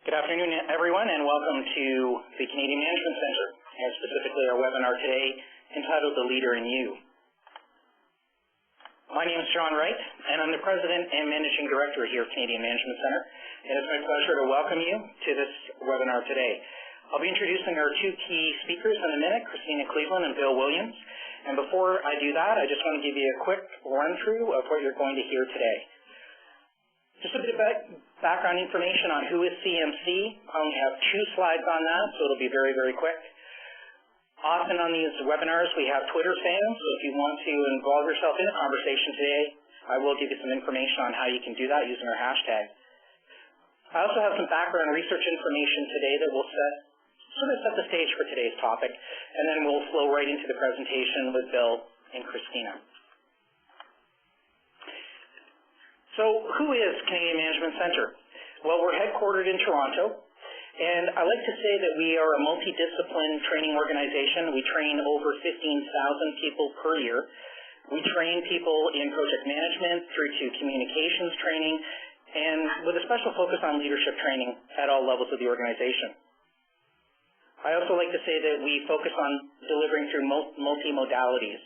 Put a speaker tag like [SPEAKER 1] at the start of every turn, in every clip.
[SPEAKER 1] Good afternoon, everyone, and welcome to the Canadian Management Centre, and specifically our webinar today entitled The Leader in You. My name is John Wright, and I'm the President and Managing Director here at Canadian Management Centre, and it's my pleasure to welcome you to this webinar today. I'll be introducing our two key speakers in a minute, Christina Cleveland and Bill Williams, and before I do that, I just want to give you a quick run-through of what you're going to hear today. Just a bit of background information on who is CMC. I only have 2 slides on that, so it'll be very, very quick. Often on these webinars, we have Twitter fans, so if you want to involve yourself in a conversation today, I will give you some information on how you can do that using our hashtag. I also have some background research information today that will set the stage for today's topic, and then we'll flow right into the presentation with Bill and Christina. So who is Canadian Management Centre? Well, we're headquartered in Toronto, and I like to say that we are a multidiscipline training organization. We train over 15,000 people per year. We train people in project management through to communications training, and with a special focus on leadership training at all levels of the organization. I also like to say that we focus on delivering through multi-modalities.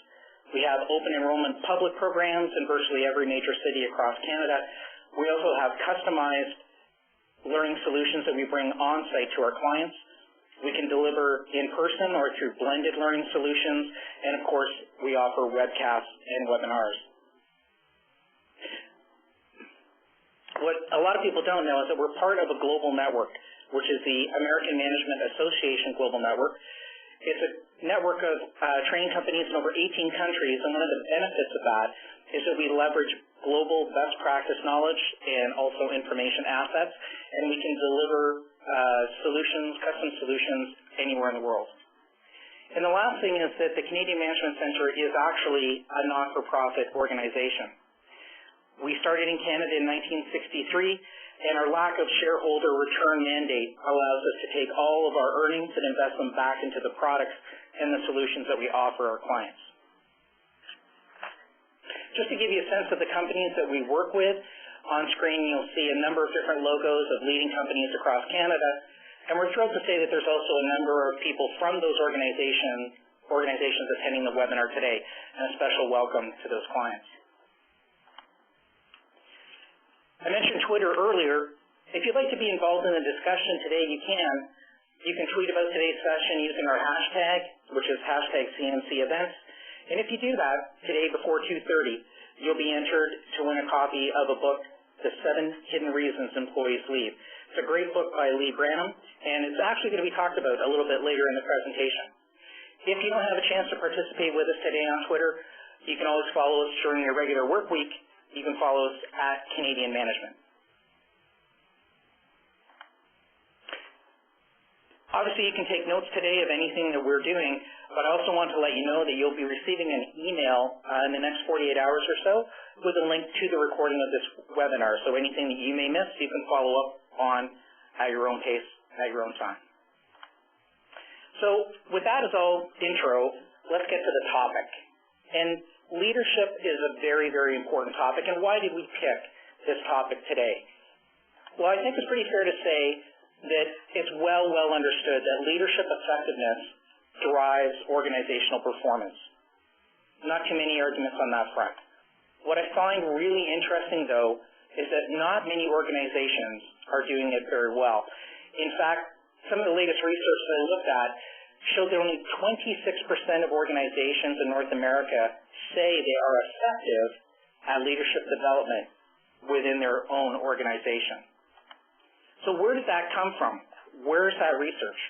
[SPEAKER 1] We have open enrollment public programs in virtually every major city across Canada. We also have customized learning solutions that we bring on-site to our clients. We can deliver in person or through blended learning solutions, and of course, we offer webcasts and webinars. What a lot of people don't know is that we're part of a global network, which is the American Management Association Global Network. It's a network of training companies in over 18 countries, and one of the benefits of that is that we leverage global best practice knowledge and also information assets, and we can deliver custom solutions anywhere in the world. And the last thing is that the Canadian Management Centre is actually a not-for-profit organization. We started in Canada in 1963, and our lack of shareholder return mandate allows us to take all of our earnings and invest them back into the products and the solutions that we offer our clients. Just to give you a sense of the companies that we work with, on screen you'll see a number of different logos of leading companies across Canada, and we're thrilled to say that there's also a number of people from those organizations attending the webinar today, and a special welcome to those clients. I mentioned Twitter earlier. If you'd like to be involved in the discussion today, you can. You can tweet about today's session using our hashtag, which is #CMCEvents. And if you do that today before 2:30, you'll be entered to win a copy of a book, The 7 Hidden Reasons Employees Leave. It's a great book by Lee Branham, and it's actually going to be talked about a little bit later in the presentation. If you don't have a chance to participate with us today on Twitter, you can always follow us during your regular work week. You can follow us at Canadian Management. Obviously, you can take notes today of anything that we're doing, but I also want to let you know that you'll be receiving an email in the next 48 hours or so with a link to the recording of this webinar. So anything that you may miss, you can follow up on at your own pace, at your own time. So with that as all intro, let's get to the topic. And leadership is a very, very important topic, and why did we pick this topic today? Well, I think it's pretty fair to say that it's well understood that leadership effectiveness drives organizational performance. Not too many arguments on that front. What I find really interesting, though, is that not many organizations are doing it very well. In fact, some of the latest research that I looked at showed that only 26% of organizations in North America say they are effective at leadership development within their own organization. So where did that come from? Where is that research?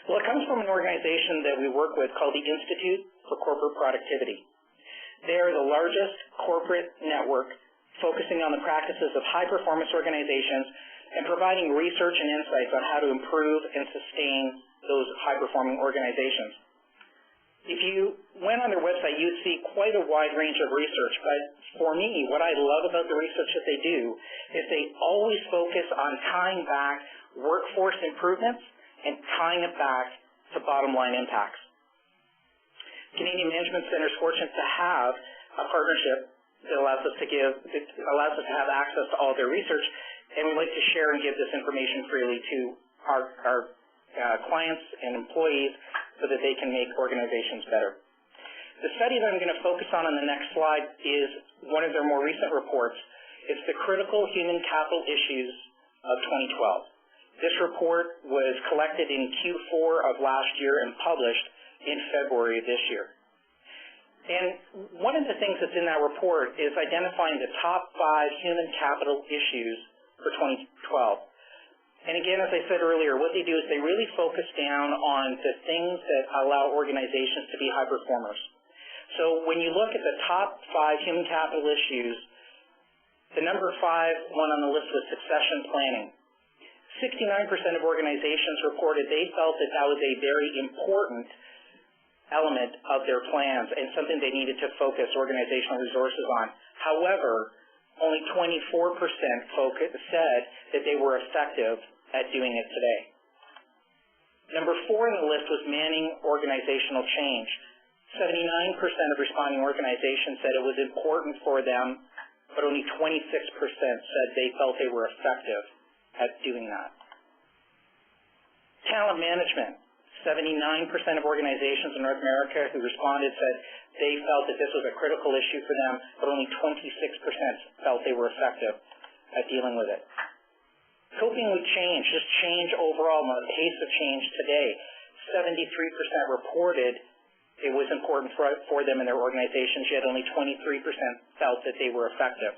[SPEAKER 1] Well, it comes from an organization that we work with called the Institute for Corporate Productivity. They are the largest corporate network focusing on the practices of high-performance organizations and providing research and insights on how to improve and sustain those high-performing organizations. If you went on their website, you'd see quite a wide range of research, but for me, what I love about the research that they do is they always focus on tying back workforce improvements and tying it back to bottom-line impacts. Canadian Management Centre is fortunate to have a partnership that allows us to have access to all their research, and we like to share and give this information freely to our clients and employees so that they can make organizations better. The study that I'm going to focus on the next slide is one of their more recent reports. It's the Critical Human Capital Issues of 2012. This report was collected in Q4 of last year and published in February of this year. And one of the things that's in that report is identifying the top 5 human capital issues for 2012. And again, as I said earlier, what they do is they really focus down on the things that allow organizations to be high performers. So when you look at the top 5 human capital issues, the number 5 one on the list was succession planning. 69% of organizations reported they felt that that was a very important element of their plans and something they needed to focus organizational resources on. However, only 24% said that they were effective at doing it today. Number 4 on the list was manning organizational change. 79% of responding organizations said it was important for them, but only 26% said they felt they were effective at doing that. Talent management. 79% of organizations in North America who responded said they felt that this was a critical issue for them, but only 26% felt they were effective at dealing with it. Coping with change, just change overall, the pace of change today. 73% reported it was important for them in their organizations, yet only 23% felt that they were effective.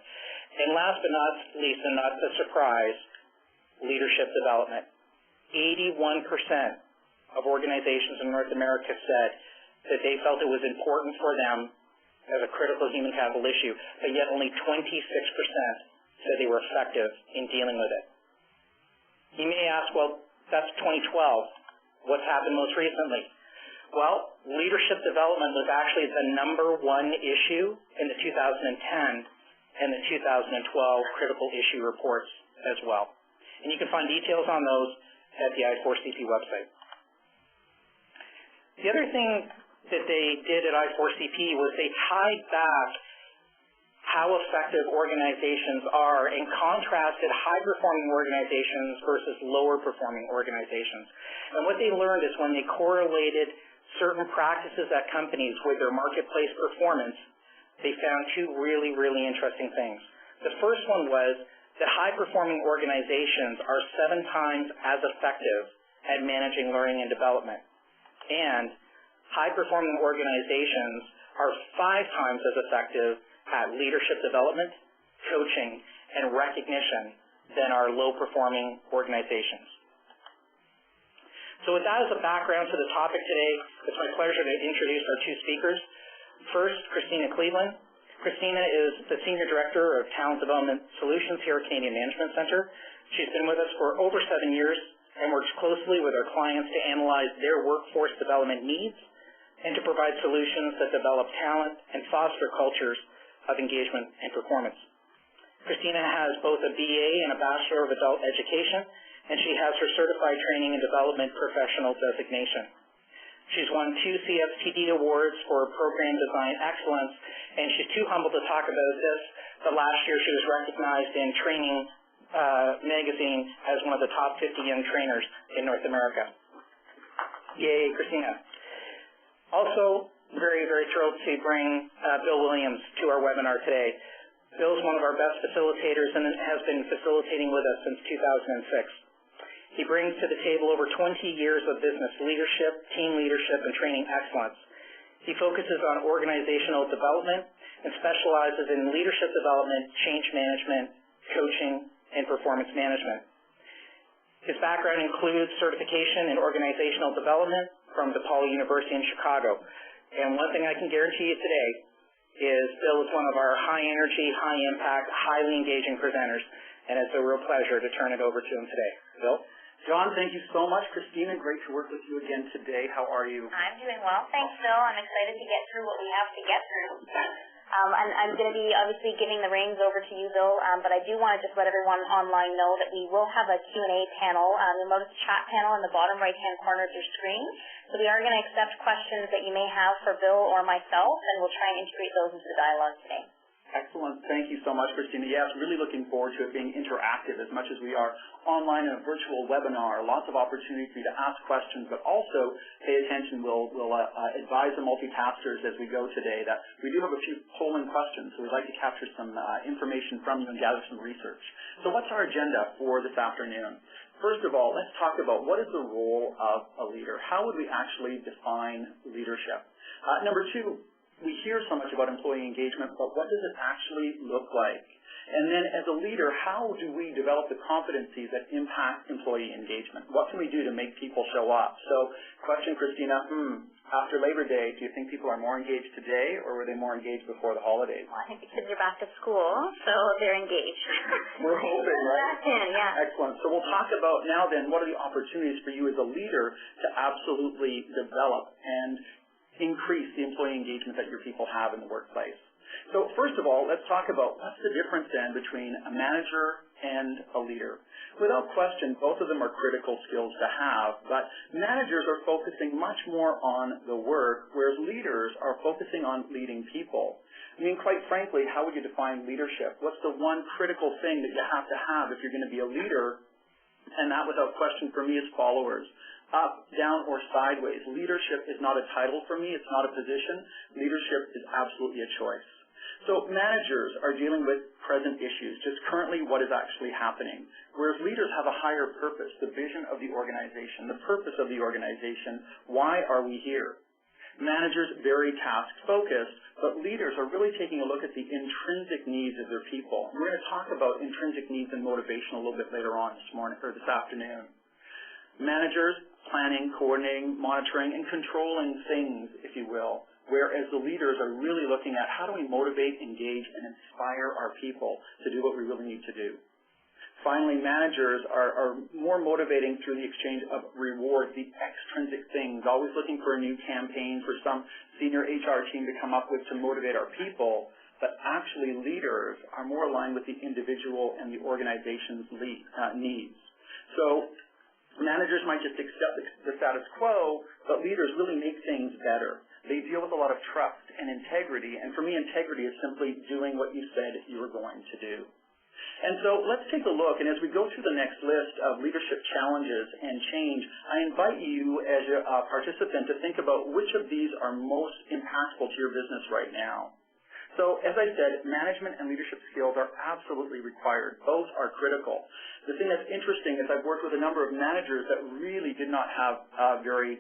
[SPEAKER 1] And last but not least, and not a surprise, leadership development. 81% of organizations in North America said that they felt it was important for them as a critical human capital issue, but yet only 26% said they were effective in dealing with it. You may ask, well, that's 2012. What's happened most recently? Well, leadership development was actually the number 1 issue in the 2010 and the 2012 critical issue reports as well. And you can find details on those at the I4CP website. The other thing that they did at I4CP was they tied back how effective organizations are and contrasted high-performing organizations versus lower-performing organizations. And what they learned is when they correlated certain practices at companies with their marketplace performance, they found 2 really, really interesting things. The first one was that high-performing organizations are 7 times as effective at managing learning and development. And high-performing organizations are 5 times as effective at leadership development, coaching, and recognition than are low-performing organizations. So with that as a background to the topic today, it's my pleasure to introduce our 2 speakers. First, Christina Cleveland. Christina is the Senior Director of Talent Development Solutions here at Canadian Management Center. She's been with us for over 7 years and works closely with our clients to analyze their workforce development needs and to provide solutions that develop talent and foster cultures of engagement and performance. Christina has both a BA and a Bachelor of Adult Education, and she has her Certified Training and Development Professional designation. She's won 2 CFTD awards for program design excellence, and she's too humble to talk about this, but last year she was recognized in Training magazine as one of the top 50 young trainers in North America. Yay, Christina. Also, very, very thrilled to bring Bill Williams to our webinar today. Bill is one of our best facilitators and has been facilitating with us since 2006. He brings to the table over 20 years of business leadership, team leadership, and training excellence. He focuses on organizational development and specializes in leadership development, change management, coaching, and performance management. His background includes certification in organizational development from DePaul University in Chicago. And one thing I can guarantee you today is Bill is one of our high-energy, high-impact, highly engaging presenters, and it's a real pleasure to turn it over to him today. Bill?
[SPEAKER 2] John, thank you so much. Christina, great to work with you again today. How are you?
[SPEAKER 3] I'm doing well. Thanks, Bill. I'm excited to get through what we have to get through. And I'm going to be obviously giving the reins over to you, Bill, but I do want to just let everyone online know that we will have a Q&A panel. You'll notice a chat panel in the bottom right-hand corner of your screen. So we are going to accept questions that you may have for Bill or myself, and we'll try and integrate those into the dialogue today.
[SPEAKER 2] Excellent. Thank you so much, Christina. Yes, really looking forward to it being interactive as much as we are online in a virtual webinar. Lots of opportunity for you to ask questions, but also pay attention. We'll advise the multitaskers as we go today that we do have a few polling questions, so we'd like to capture some information from you and gather some research. So what's our agenda for this afternoon? First of all, let's talk about what is the role of a leader. How would we actually define leadership? Number two, we hear so much about employee engagement, but what does it actually look like? And then as a leader, how do we develop the competencies that impact employee engagement? What can we do to make people show up? So, question, Christina, after Labor Day, do you think people are more engaged today, or were they more engaged before the holidays?
[SPEAKER 3] Well, I think the kids are back to school, so they're engaged.
[SPEAKER 2] We're hoping, right?
[SPEAKER 3] Back in, yeah.
[SPEAKER 2] Excellent. So we'll talk about now then, what are the opportunities for you as a leader to absolutely develop and increase the employee engagement that your people have in the workplace. So first of all, let's talk about what's the difference then between a manager and a leader. Without question, both of them are critical skills to have, but managers are focusing much more on the work, whereas leaders are focusing on leading people. I mean, quite frankly, how would you define leadership? What's the one critical thing that you have to have if you're going to be a leader? And that, without question, for me is followers. Up, down, or sideways. Leadership is not a title for me. It's not a position. Leadership is absolutely a choice. So managers are dealing with present issues, just currently what is actually happening, whereas leaders have a higher purpose, the vision of the organization, the purpose of the organization. Why are we here? Managers very task-focused, but leaders are really taking a look at the intrinsic needs of their people. We're going to talk about intrinsic needs and motivation a little bit later on this afternoon. Managers, planning, coordinating, monitoring, and controlling things, if you will, whereas the leaders are really looking at how do we motivate, engage, and inspire our people to do what we really need to do. Finally, managers are more motivating through the exchange of rewards, the extrinsic things, always looking for a new campaign for some senior HR team to come up with to motivate our people, but actually leaders are more aligned with the individual and the organization's needs. So managers might just accept the status quo, but leaders really make things better. They deal with a lot of trust and integrity, and for me, integrity is simply doing what you said you were going to do. And so let's take a look, and as we go through the next list of leadership challenges and change, I invite you as a participant to think about which of these are most impactful to your business right now. So, as I said, management and leadership skills are absolutely required. Both are critical. The thing that's interesting is I've worked with a number of managers that really did not have very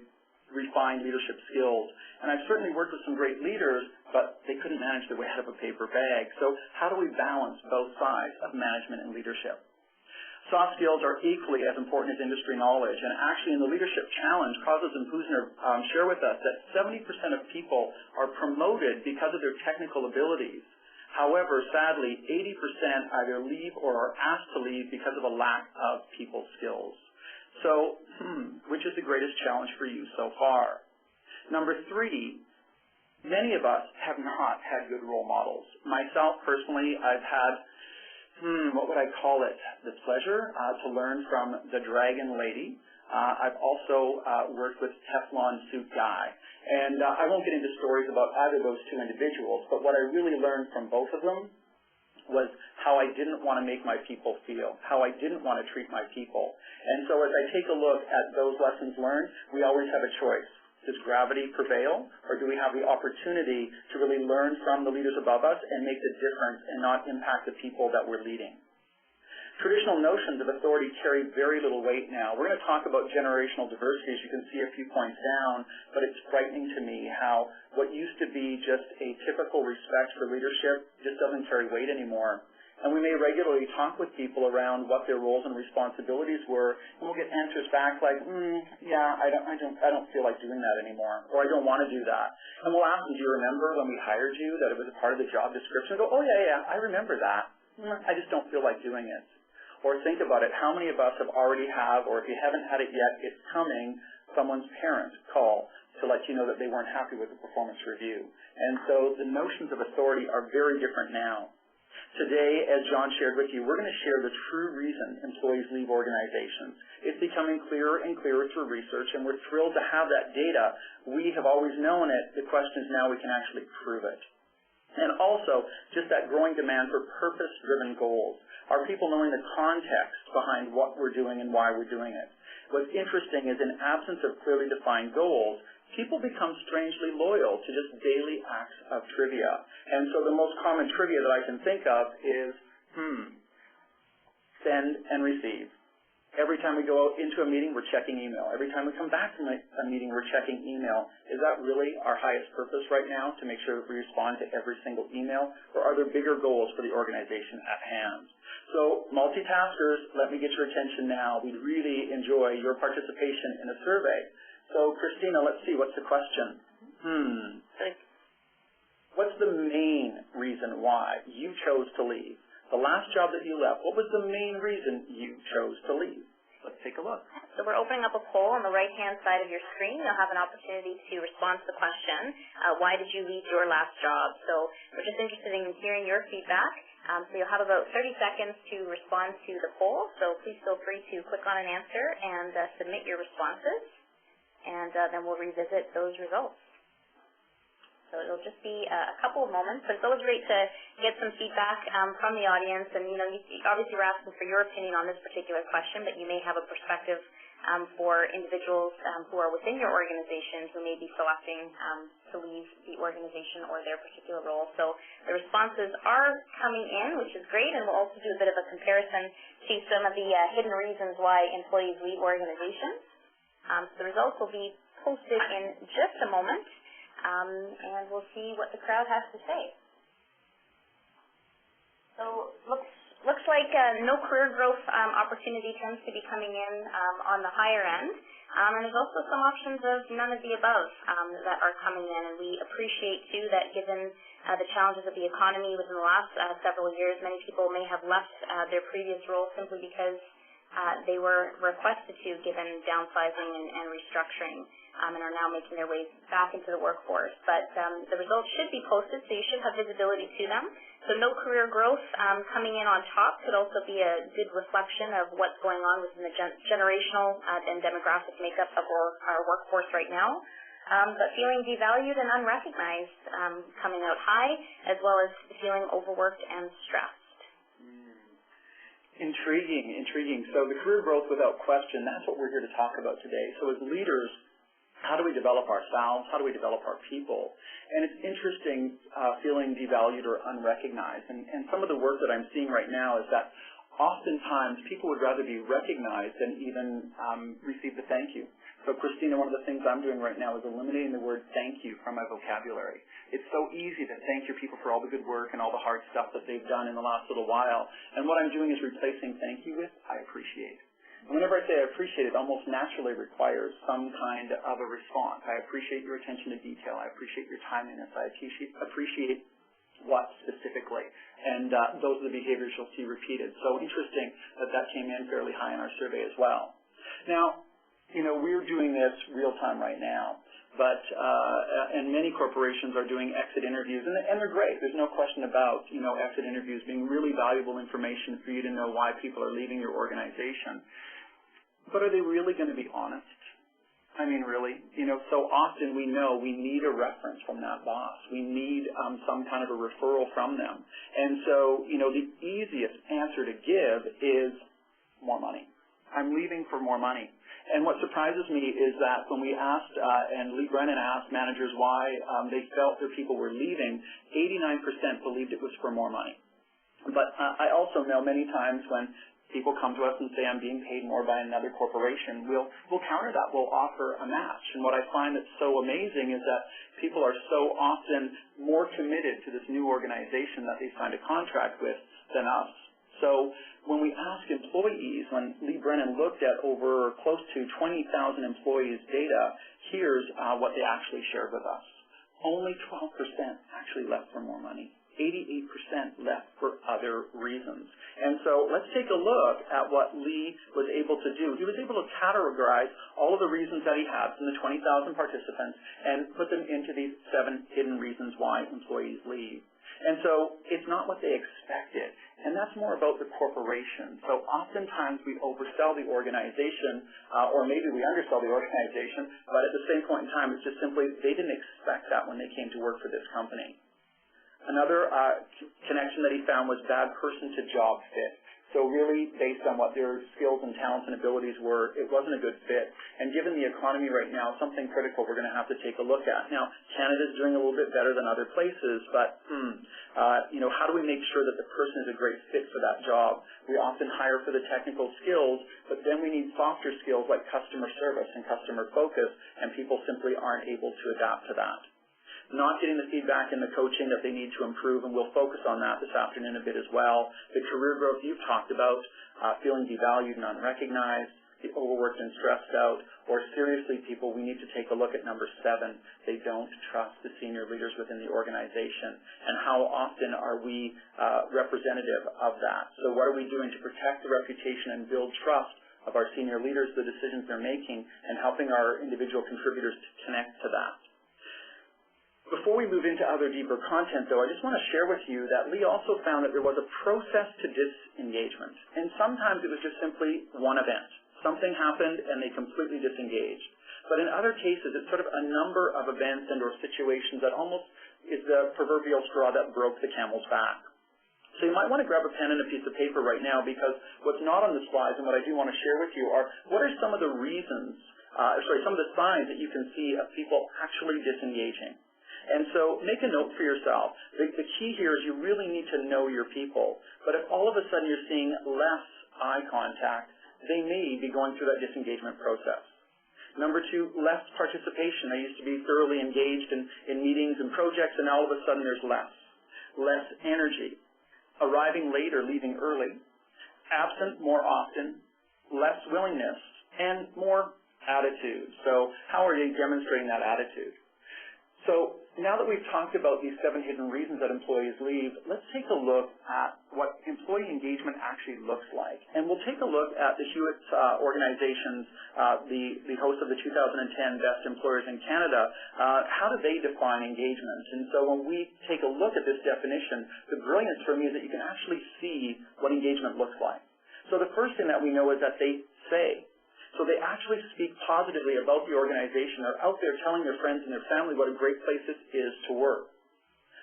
[SPEAKER 2] refined leadership skills. And I've certainly worked with some great leaders, but they couldn't manage their way out of a paper bag. So how do we balance both sides of management and leadership? Soft skills are equally as important as industry knowledge. And actually in the Leadership Challenge, Causes and Puzner share with us that 70% of people are promoted because of their technical abilities. However, sadly, 80% either leave or are asked to leave because of a lack of people skills. So, which is the greatest challenge for you so far? Number 3, many of us have not had good role models. Myself, personally, I've had what would I call it, the pleasure to learn from the Dragon Lady. I've also worked with Teflon Suit Guy. And I won't get into stories about either of those two individuals, but what I really learned from both of them was how I didn't want to make my people feel, how I didn't want to treat my people. And so as I take a look at those lessons learned, we always have a choice. Does gravity prevail, or do we have the opportunity to really learn from the leaders above us and make the difference and not impact the people that we're leading? Traditional notions of authority carry very little weight now. We're going to talk about generational diversity, as you can see a few points down, but it's frightening to me how what used to be just a typical respect for leadership just doesn't carry weight anymore. And we may regularly talk with people around what their roles and responsibilities were, and we'll get answers back like, yeah, I don't feel like doing that anymore, or I don't want to do that. And we'll ask them, do you remember when we hired you that it was a part of the job description? They go, oh yeah, I remember that. I just don't feel like doing it. Or think about it, how many of us have already or if you haven't had it yet, it's coming, someone's parent call to let you know that they weren't happy with the performance review. And so the notions of authority are very different now. Today, as John shared with you, we're going to share the true reason employees leave organizations. It's becoming clearer and clearer through research, and we're thrilled to have that data. We have always known it. The question is now we can actually prove it. And also, just that growing demand for purpose-driven goals. Are people knowing the context behind what we're doing and why we're doing it? What's interesting is in absence of clearly defined goals, people become strangely loyal to just daily acts of trivia. And so the most common trivia that I can think of is, send and receive. Every time we go out into a meeting, we're checking email. Every time we come back from a meeting, we're checking email. Is that really our highest purpose right now, to make sure that we respond to every single email? Or are there bigger goals for the organization at hand? So multitaskers, let me get your attention now. We'd really enjoy your participation in a survey. So Christina, let's see, what's the question? What's the main reason why you chose to leave? The last job that you left, what was the main reason you chose to leave? Let's take a look.
[SPEAKER 3] So we're opening up a poll on the right-hand side of your screen. You'll have an opportunity to respond to the question, why did you leave your last job? So we're just interested in hearing your feedback. So you'll have about 30 seconds to respond to the poll. So please feel free to click on an answer and submit your responses. And then we'll revisit those results. So it'll just be a couple of moments, but it's always great to get some feedback from the audience. And, obviously we're asking for your opinion on this particular question, but you may have a perspective for individuals who are within your organization who may be selecting to leave the organization or their particular role. So the responses are coming in, which is great, and we'll also do a bit of a comparison to some of the hidden reasons why employees leave organizations. So the results will be posted in just a moment. And we'll see what the crowd has to say. So looks like no career growth opportunity tends to be coming in on the higher end. And there's also some options of none of the above that are coming in. And we appreciate, too, that given the challenges of the economy within the last several years, many people may have left their previous role simply because they were requested to, given downsizing and restructuring, and are now making their way back into the workforce. But the results should be posted, so you should have visibility to them. So no career growth coming in on top could also be a good reflection of what's going on within the generational and demographic makeup of our workforce right now. But feeling devalued and unrecognized coming out high, as well as feeling overworked and stressed.
[SPEAKER 2] Intriguing. So the career growth without question, that's what we're here to talk about today. So as leaders, how do we develop ourselves? How do we develop our people? And it's interesting feeling devalued or unrecognized. And some of the work that I'm seeing right now is that oftentimes people would rather be recognized than even receive the thank you. So Christina, one of the things I'm doing right now is eliminating the word thank you from my vocabulary. It's so easy to thank your people for all the good work and all the hard stuff that they've done in the last little while. And what I'm doing is replacing thank you with I appreciate. And whenever I say I appreciate, it almost naturally requires some kind of a response. I appreciate your attention to detail. I appreciate your timeliness. I appreciate what specifically. And those are the behaviors you'll see repeated. So interesting that came in fairly high in our survey as well. Now, we're doing this real time right now, but and many corporations are doing exit interviews, and they're great. There's no question about exit interviews being really valuable information for you to know why people are leaving your organization. But are they really going to be honest? I mean, really? So often we know we need a reference from that boss. We need some kind of a referral from them. And so, the easiest answer to give is more money. I'm leaving for more money. And what surprises me is that when we asked, and Lee Brennan asked managers why they felt their people were leaving, 89% believed it was for more money. But I also know many times when people come to us and say, I'm being paid more by another corporation, we'll counter that. We'll offer a match. And what I find that's so amazing is that people are so often more committed to this new organization that they signed a contract with than us. So when we ask employees, when Lee Brennan looked at over close to 20,000 employees' data, here's what they actually shared with us. Only 12% actually left for more money. 88% left for other reasons. And so let's take a look at what Lee was able to do. He was able to categorize all of the reasons that he had from the 20,000 participants and put them into these 7 hidden reasons why employees leave. And so it's not what they expected. And that's more about the corporation. So oftentimes we oversell the organization, or maybe we undersell the organization, but at the same point in time, it's just simply they didn't expect that when they came to work for this company. Another connection that he found was bad person to job fit. So really, based on what their skills and talents and abilities were, it wasn't a good fit. And given the economy right now, something critical we're going to have to take a look at. Now, Canada's doing a little bit better than other places, but how do we make sure that the person is a great fit for that job? We often hire for the technical skills, but then we need softer skills like customer service and customer focus, and people simply aren't able to adapt to that. Not getting the feedback and the coaching that they need to improve, and we'll focus on that this afternoon a bit as well. The career growth you've talked about, feeling devalued and unrecognized, the overworked and stressed out, or seriously, people, we need to take a look at number 7. They don't trust the senior leaders within the organization. And how often are we representative of that? So what are we doing to protect the reputation and build trust of our senior leaders, the decisions they're making, and helping our individual contributors to connect to that? Before we move into other deeper content, though, I just want to share with you that Lee also found that there was a process to disengagement. And sometimes it was just simply one event. Something happened and they completely disengaged. But in other cases, it's sort of a number of events and or situations that almost is the proverbial straw that broke the camel's back. So you might want to grab a pen and a piece of paper right now, because what's not on the slides and what I do want to share with you are what are some of the reasons, some of the signs that you can see of people actually disengaging. And so make a note for yourself. The key here is you really need to know your people. But if all of a sudden you're seeing less eye contact, they may be going through that disengagement process. Number 2, less participation. They used to be thoroughly engaged in meetings and projects, and all of a sudden there's less. Less energy. Arriving late or leaving early. Absent more often. Less willingness. And more attitude. So how are you demonstrating that attitude? So now that we've talked about these 7 hidden reasons that employees leave, let's take a look at what employee engagement actually looks like. And we'll take a look at the Hewitt organization's, the host of the 2010 Best Employers in Canada. How do they define engagement? And so when we take a look at this definition, the brilliance for me is that you can actually see what engagement looks like. So the first thing that we know is that they say. So they actually speak positively about the organization. They're out there telling their friends and their family what a great place this is to work.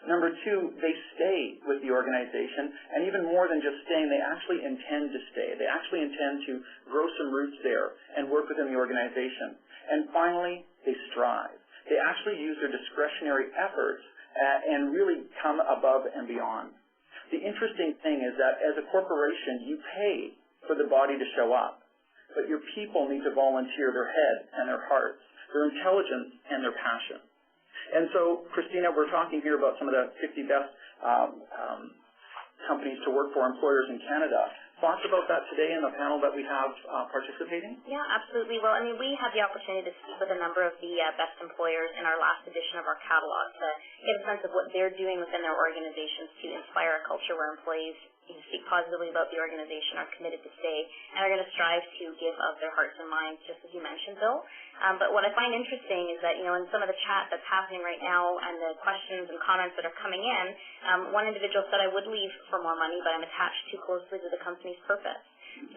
[SPEAKER 2] Number 2, they stay with the organization, and even more than just staying, they actually intend to stay. They actually intend to grow some roots there and work within the organization. And finally, they strive. They actually use their discretionary efforts and really come above and beyond. The interesting thing is that as a corporation, you pay for the body to show up. But your people need to volunteer their head and their hearts, their intelligence and their passion. And so, Christina, we're talking here about some of the 50 best companies to work for, employers in Canada. Thoughts about that today in the panel that we have participating?
[SPEAKER 3] Yeah, absolutely. Well, I mean, we had the opportunity to speak with a number of the best employers in our last edition of our catalog to get a sense of what they're doing within their organizations to inspire a culture where employees speak positively about the organization, are committed to stay, and are going to strive to give of their hearts and minds, just as you mentioned, Bill. But what I find interesting is that, in some of the chat that's happening right now and the questions and comments that are coming in, one individual said, I would leave for more money, but I'm attached too closely to the company's purpose.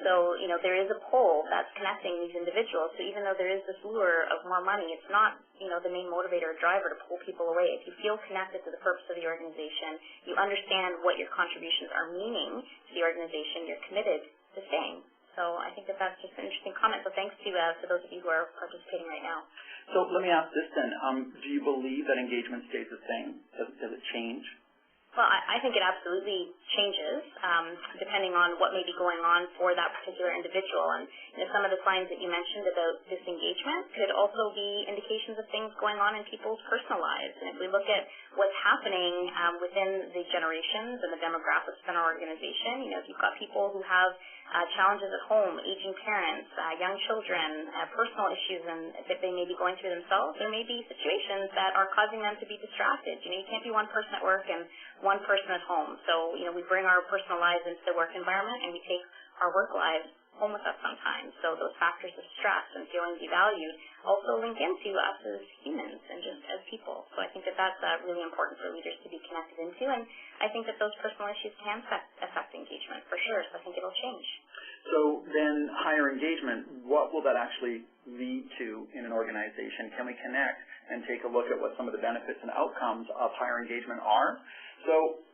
[SPEAKER 3] So, there is a pull that's connecting these individuals. So even though there is this lure of more money, it's not, the main motivator or driver to pull people away. If you feel connected to the purpose of the organization, you understand what your contributions are meaning to the organization, you're committed to staying. So I think that that's just an interesting comment. So thanks to those of you who are participating right now.
[SPEAKER 2] So let me ask this then. Do you believe that engagement stays the same? Does it change?
[SPEAKER 3] Well, I think it absolutely changes depending on what may be going on for that particular individual. And some of the signs that you mentioned about disengagement could also be indications of things going on in people's personal lives. And if we look at what's happening within the generations and the demographics in our organization, if you've got people who have challenges at home, aging parents, young children, personal issues that they may be going through themselves, there may be situations that are causing them to be distracted. You can't be one person at work and one person at home. So, we bring our personal lives into the work environment and we take our work lives home with us sometimes. So those factors of stress and feeling devalued also link into us as humans and just as people. So I think that that's really important for leaders to be connected into. And I think that those personal issues can affect engagement for sure. So I think it'll change.
[SPEAKER 2] So then higher engagement, what will that actually lead to in an organization? Can we connect and take a look at what some of the benefits and outcomes of higher engagement are? So,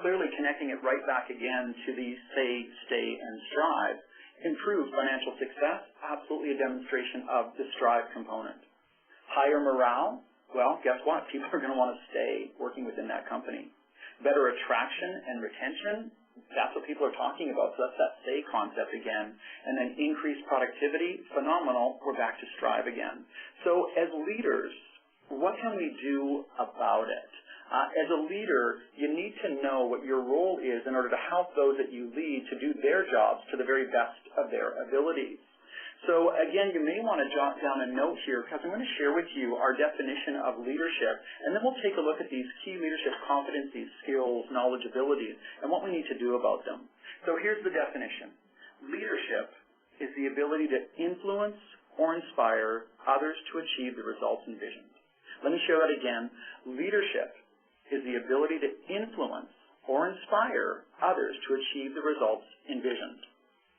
[SPEAKER 2] clearly connecting it right back again to the say, stay, and strive. Improved financial success, absolutely a demonstration of the strive component. Higher morale, well, guess what? People are going to want to stay working within that company. Better attraction and retention, that's what people are talking about. So that's that stay concept again. And then increased productivity, phenomenal. We're back to strive again. So as leaders, what can we do about it? As a leader, you need to know what your role is in order to help those that you lead to do their jobs to the very best of their abilities. So again, you may want to jot down a note here because I'm going to share with you our definition of leadership, and then we'll take a look at these key leadership competencies, skills, knowledge, abilities, and what we need to do about them. So here's the definition. Leadership is the ability to influence or inspire others to achieve the results envisioned. Let me show that again. Leadership is the ability to influence or inspire others to achieve the results envisioned.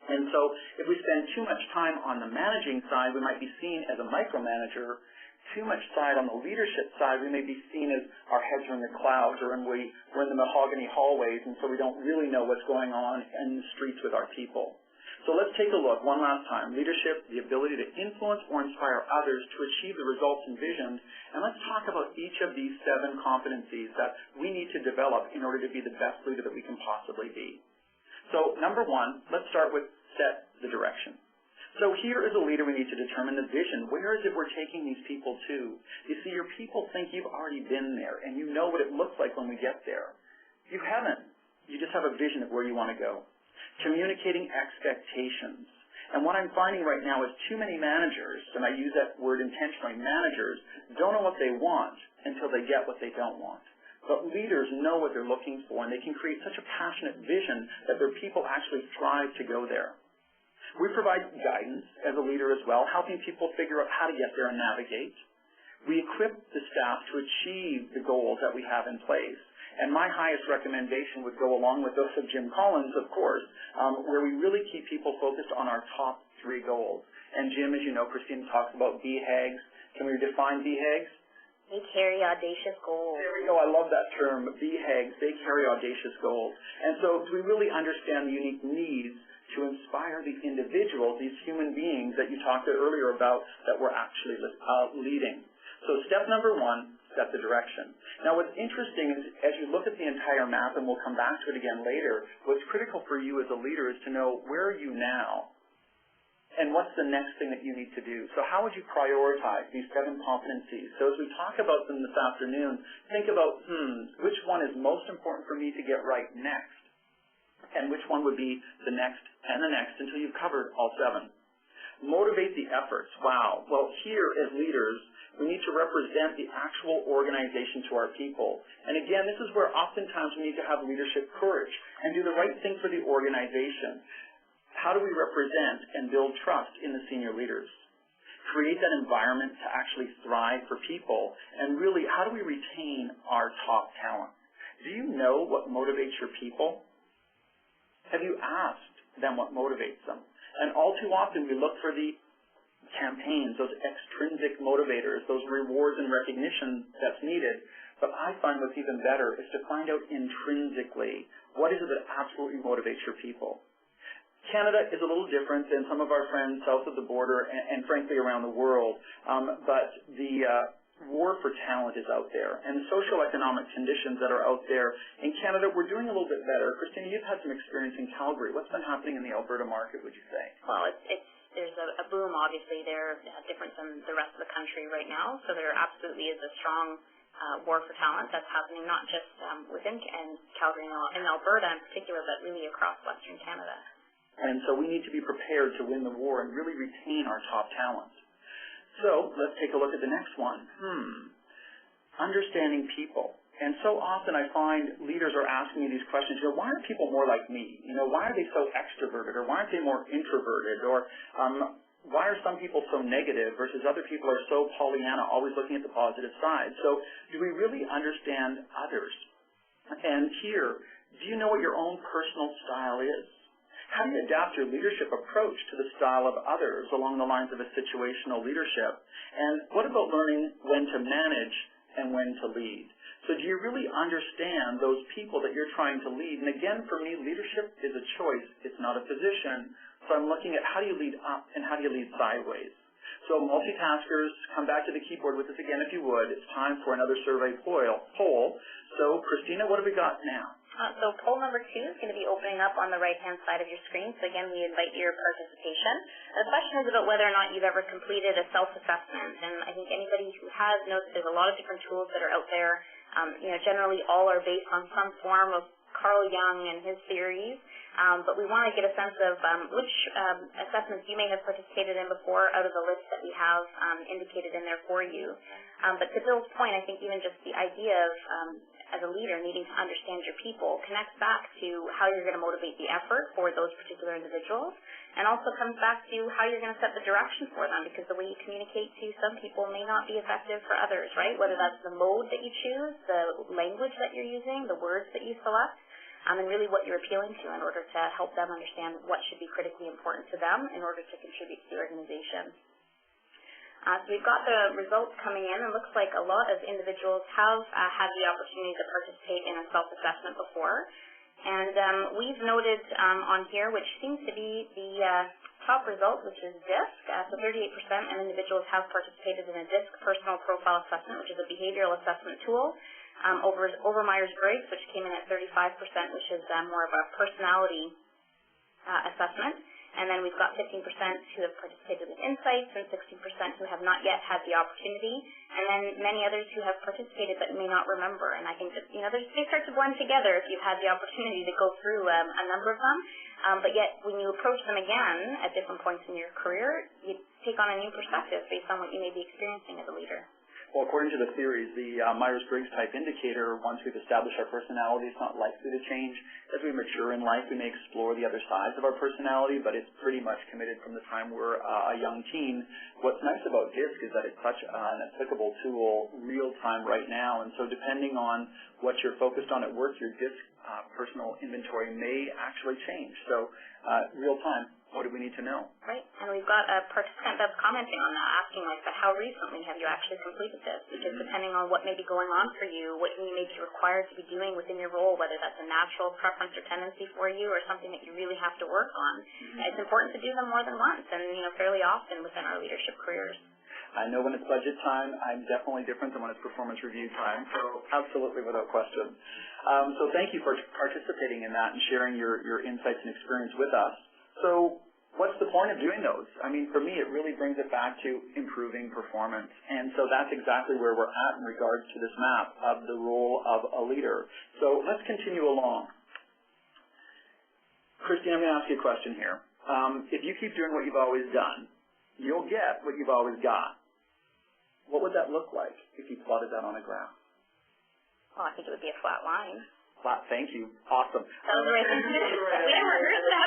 [SPEAKER 2] And so if we spend too much time on the managing side, we might be seen as a micromanager. Too much side on the leadership side, we may be seen as our heads are in the clouds or we're in the mahogany hallways, and so we don't really know what's going on in the streets with our people. So let's take a look one last time. Leadership, the ability to influence or inspire others to achieve the results envisioned. And let's talk about each of these 7 competencies that we need to develop in order to be the best leader that we can possibly be. So number 1, let's start with set the direction. So here as a leader, we need to determine the vision. Where is it we're taking these people to? You see, your people think you've already been there, and you know what it looks like when we get there. You haven't. You just have a vision of where you want to go. Communicating expectations. And what I'm finding right now is too many managers, and I use that word intentionally, managers don't know what they want until they get what they don't want. But leaders know what they're looking for, and they can create such a passionate vision that their people actually strive to go there. We provide guidance as a leader as well, helping people figure out how to get there and navigate. We equip the staff to achieve the goals that we have in place. And my highest recommendation would go along with those of Jim Collins, of course, where we really keep people focused on our top 3 goals. And Jim, as you know, Christine talks about BHAGs. Can we define BHAGs?
[SPEAKER 3] They carry audacious goals.
[SPEAKER 2] There we go. I love that term, BHAGs. They carry audacious goals. And so do we really understand the unique needs to inspire the individuals, these human beings that you talked earlier about that we're actually leading? So step number 1, set the direction. Now what's interesting is as you look at the entire map, and we'll come back to it again later, what's critical for you as a leader is to know where are you now and what's the next thing that you need to do. So how would you prioritize these 7 competencies? So as we talk about them this afternoon, think about, which one is most important for me to get right next? And which one would be the next and the next until you've covered all 7? Motivate the efforts. Wow. Well, here as leaders, we need to represent the actual organization to our people. And again, this is where oftentimes we need to have leadership courage and do the right thing for the organization. How do we represent and build trust in the senior leaders? Create that environment to actually thrive for people. And really, how do we retain our top talent? Do you know what motivates your people? Have you asked them what motivates them? And all too often we look for the campaigns, those extrinsic motivators, those rewards and recognition that's needed. But I find what's even better is to find out intrinsically what is it that absolutely motivates your people. Canada is a little different than some of our friends south of the border and frankly around the world, but the war for talent is out there, and the social economic conditions that are out there in Canada, we're doing a little bit better. Christine, you've had some experience in Calgary. What's been happening in the Alberta market, would you say?
[SPEAKER 3] Well, there's a boom, obviously, there, different than the rest of the country right now. So there absolutely is a strong war for talent that's happening, not just within Calgary and Alberta in particular, but really across Western Canada.
[SPEAKER 2] And so we need to be prepared to win the war and really retain our top talent. So let's take a look at the next one. Understanding people. And so often I find leaders are asking me these questions, why are people more like me? Why are they so extroverted? Or why aren't they more introverted? Or why are some people so negative versus other people are so Pollyanna, always looking at the positive side? So do we really understand others? And here, do you know what your own personal style is? How do you adapt your leadership approach to the style of others along the lines of a situational leadership? And what about learning when to manage and when to lead? So do you really understand those people that you're trying to lead? And again, for me, leadership is a choice. It's not a position. So I'm looking at how do you lead up and how do you lead sideways. So multitaskers, come back to the keyboard with us again if you would. It's time for another survey poll. So Christina, what have we got now?
[SPEAKER 3] So poll number 2 is going to be opening up on the right-hand side of your screen. So again, we invite your participation. The question is about whether or not you've ever completed a self-assessment. And I think anybody who has knows there's a lot of different tools that are out there. Generally all are based on some form of Carl Jung and his theories. But we want to get a sense of which assessments you may have participated in before out of the list that we have indicated in there for you. But to Bill's point, I think even just the idea of, as a leader, needing to understand your people connects back to how you're going to motivate the effort for those particular individuals, and also comes back to how you're going to set the direction for them, because the way you communicate to some people may not be effective for others, right? Whether that's the mode that you choose, the language that you're using, the words that you select, and really what you're appealing to in order to help them understand what should be critically important to them in order to contribute to the organization. So we've got the results coming in, and it looks like a lot of individuals have had the opportunity to participate in a self-assessment before. And we've noted on here, which seems to be the top result, which is DISC. So 38% of individuals have participated in a DISC personal profile assessment, which is a behavioral assessment tool. Over Myers-Briggs, which came in at 35%, which is more of a personality assessment. And then we've got 15% who have participated with insights and 16% who have not yet had the opportunity. And then many others who have participated but may not remember. And I think that, they start to blend together if you've had the opportunity to go through a number of them. But yet when you approach them again at different points in your career, you take on a new perspective based on what you may be experiencing as a leader.
[SPEAKER 2] Well, according to the theories, the Myers-Briggs type indicator, once we've established our personality, it's not likely to change. As we mature in life, we may explore the other sides of our personality, but it's pretty much committed from the time we're a young teen. What's nice about DISC is that it's such an applicable tool real time right now, and so depending on what you're focused on at work, your DISC personal inventory may actually change. So real time. What do we need to know?
[SPEAKER 3] Right, and we've got a participant that's commenting on that, asking but how recently have you actually completed this? Because depending on what may be going on for you, what you may be required to be doing within your role, whether that's a natural preference or tendency for you or something that you really have to work on, it's important to do them more than once and, fairly often within our leadership careers.
[SPEAKER 2] I know when it's budget time, I'm definitely different than when it's performance review time, so absolutely without question. So thank you for participating in that and sharing your insights and experience with us. So what's the point of doing those? I mean, for me, it really brings it back to improving performance. And so that's exactly where we're at in regards to this map of the role of a leader. So let's continue along. Christine, I'm going to ask you a question here. If you keep doing what you've always done, you'll get what you've always got. What would that look like if you plotted that on a graph?
[SPEAKER 3] Well, I think it would be a flat line.
[SPEAKER 2] Flat, thank you. Awesome.
[SPEAKER 3] That was right. We didn't rehearse that.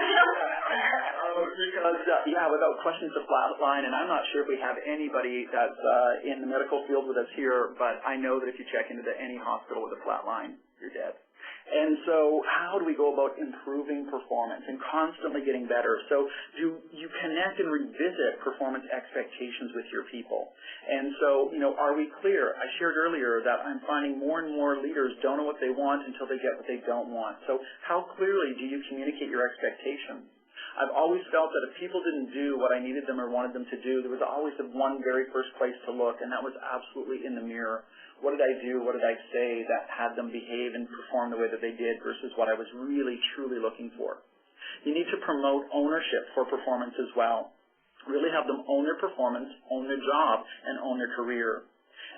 [SPEAKER 2] Because, without question, it's a flat line, and I'm not sure if we have anybody that's in the medical field with us here, but I know that if you check into any hospital with a flat line, you're dead. And so how do we go about improving performance and constantly getting better? So do you connect and revisit performance expectations with your people? And so, are we clear? I shared earlier that I'm finding more and more leaders don't know what they want until they get what they don't want. So how clearly do you communicate your expectations? I've always felt that if people didn't do what I needed them or wanted them to do, there was always the one very first place to look, and that was absolutely in the mirror. What did I do? What did I say that had them behave and perform the way that they did versus what I was really, truly looking for? You need to promote ownership for performance as well. Really have them own their performance, own their job, and own their career.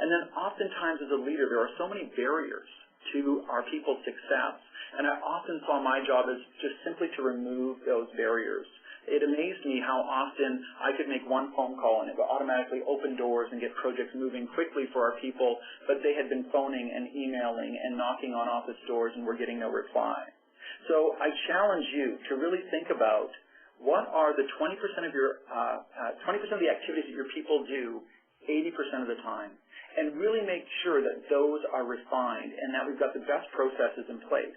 [SPEAKER 2] And then oftentimes as a leader, there are so many barriers to our people's success. And I often saw my job as just simply to remove those barriers. It amazed me how often I could make one phone call and it would automatically open doors and get projects moving quickly for our people, but they had been phoning and emailing and knocking on office doors and were getting no reply. So I challenge you to really think about what are the 20% of your 20% of the activities that your people do 80% of the time, and really make sure that those are refined and that we've got the best processes in place.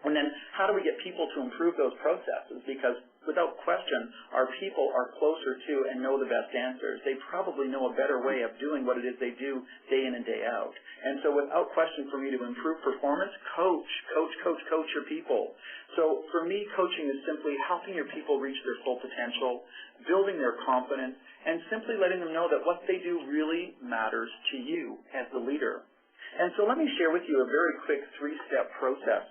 [SPEAKER 2] And then how do we get people to improve those processes? Because without question, our people are closer to and know the best answers. They probably know a better way of doing what it is they do day in and day out. And so without question, for me to improve performance, coach your people. So for me, coaching is simply helping your people reach their full potential, building their confidence, and simply letting them know that what they do really matters to you as the leader. And so let me share with you a very quick 3-step process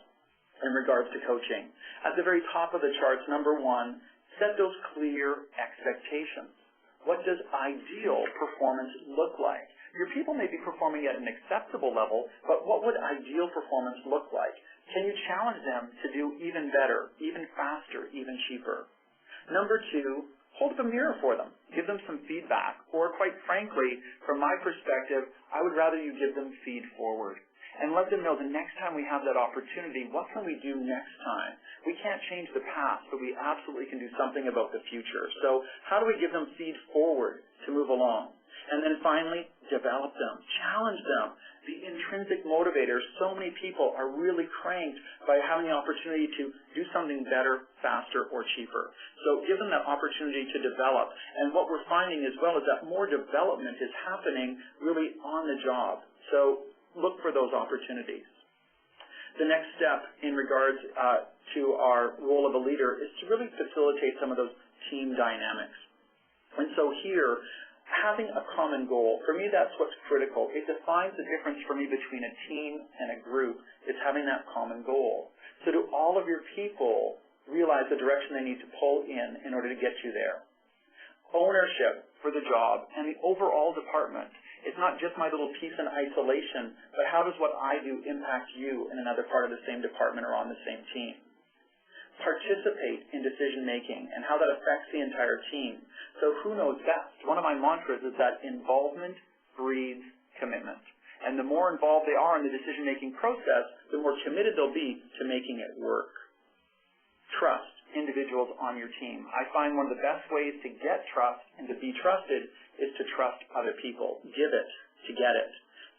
[SPEAKER 2] in regards to coaching. At the very top of the charts, number 1, set those clear expectations. What does ideal performance look like? Your people may be performing at an acceptable level, but what would ideal performance look like? Can you challenge them to do even better, even faster, even cheaper? Number 2, hold up a mirror for them. Give them some feedback. Or quite frankly, from my perspective, I would rather you give them feed forward. And let them know the next time we have that opportunity, what can we do next time? We can't change the past, but we absolutely can do something about the future. So how do we give them feed forward to move along? And then finally, develop them, challenge them. The intrinsic motivators, so many people are really cranked by having the opportunity to do something better, faster, or cheaper. So give them that opportunity to develop. And what we're finding as well is that more development is happening really on the job. So look for those opportunities. The next step in regards to our role of a leader is to really facilitate some of those team dynamics. And so here, having a common goal, for me that's what's critical. It defines the difference for me between a team and a group, is having that common goal. So do all of your people realize the direction they need to pull in order to get you there? Ownership for the job and the overall department. It's not just my little piece in isolation, but how does what I do impact you in another part of the same department or on the same team? Participate in decision-making and how that affects the entire team. So who knows best? One of my mantras is that involvement breeds commitment. And the more involved they are in the decision-making process, the more committed they'll be to making it work. Trust individuals on your team. I find one of the best ways to get trust and to be trusted is to trust other people. Give it to get it.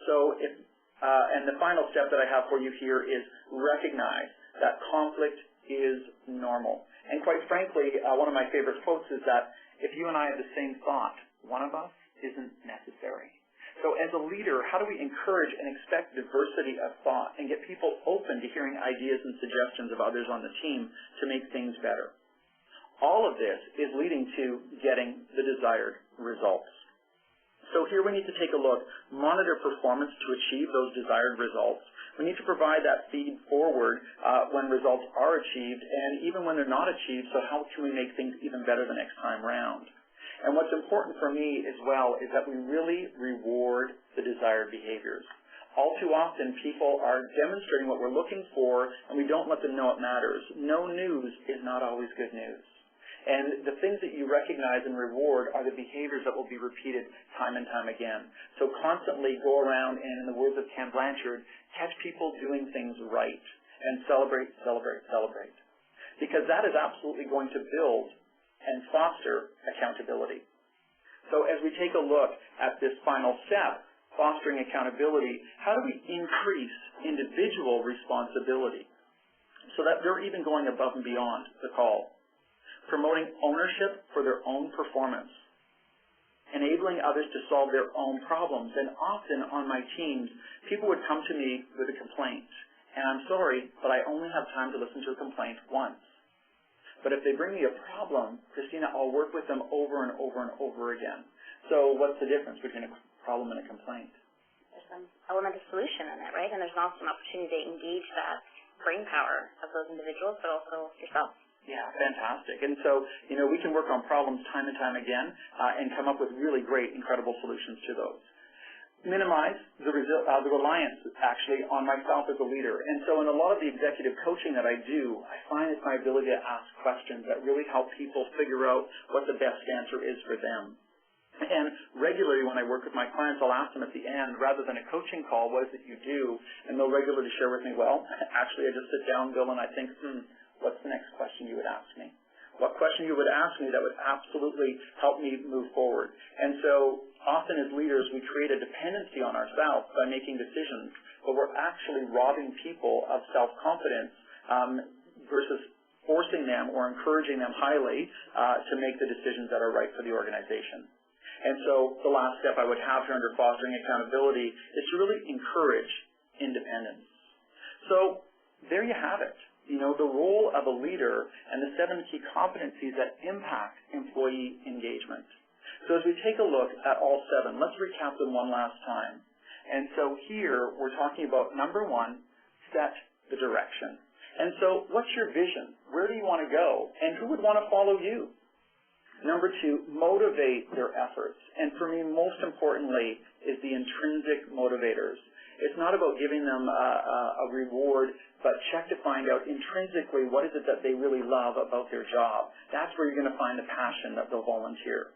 [SPEAKER 2] So and the final step that I have for you here is recognize that conflict is normal. And quite frankly, one of my favorite quotes is that if you and I have the same thought, one of us isn't necessary. So as a leader, how do we encourage and expect diversity of thought and get people open to hearing ideas and suggestions of others on the team to make things better? All of this is leading to getting the desired results. So here we need to take a look, monitor performance to achieve those desired results. We need to provide that feed forward when results are achieved and even when they're not achieved, so how can we make things even better the next time round? And what's important for me as well is that we really reward the desired behaviors. All too often, people are demonstrating what we're looking for, and we don't let them know it matters. No news is not always good news. And the things that you recognize and reward are the behaviors that will be repeated time and time again. So constantly go around and, in the words of Ken Blanchard, catch people doing things right and celebrate, celebrate, celebrate. Because that is absolutely going to build and foster accountability. So as we take a look at this final step, fostering accountability, how do we increase individual responsibility so that they're even going above and beyond the call? Promoting ownership for their own performance, enabling others to solve their own problems. And often on my teams, people would come to me with a complaint. And I'm sorry, but I only have time to listen to a complaint once. But if they bring me a problem, Christina, I'll work with them over and over and over again. So what's the difference between a problem and a complaint?
[SPEAKER 3] There's some element of solution in it, right? And there's also an opportunity to engage that brain power of those individuals, but also yourself.
[SPEAKER 2] Yeah, fantastic. And so, we can work on problems time and time again and come up with really great, incredible solutions to those. Minimize the reliance, actually, on myself as a leader. And so in a lot of the executive coaching that I do, I find it's my ability to ask questions that really help people figure out what the best answer is for them. And regularly when I work with my clients, I'll ask them at the end, rather than a coaching call, what is it you do? And they'll regularly share with me, well, actually I just sit down, Bill, and I think, what's the next question you would ask me? What question you would ask me that would absolutely help me move forward? And so often as leaders, we create a dependency on ourselves by making decisions, but we're actually robbing people of self-confidence versus forcing them or encouraging them highly to make the decisions that are right for the organization. And so the last step I would have here under fostering accountability is to really encourage independence. So there you have it. You know, the role of a leader and the 7 key competencies that impact employee engagement. So as we take a look at all 7, let's recap them one last time. And so here we're talking about number 1, set the direction. And so what's your vision? Where do you want to go? And who would want to follow you? Number 2, motivate their efforts. And for me, most importantly, is the intrinsic motivators. It's not about giving them a reward, but check to find out intrinsically what is it that they really love about their job. That's where you're going to find the passion that they'll volunteer.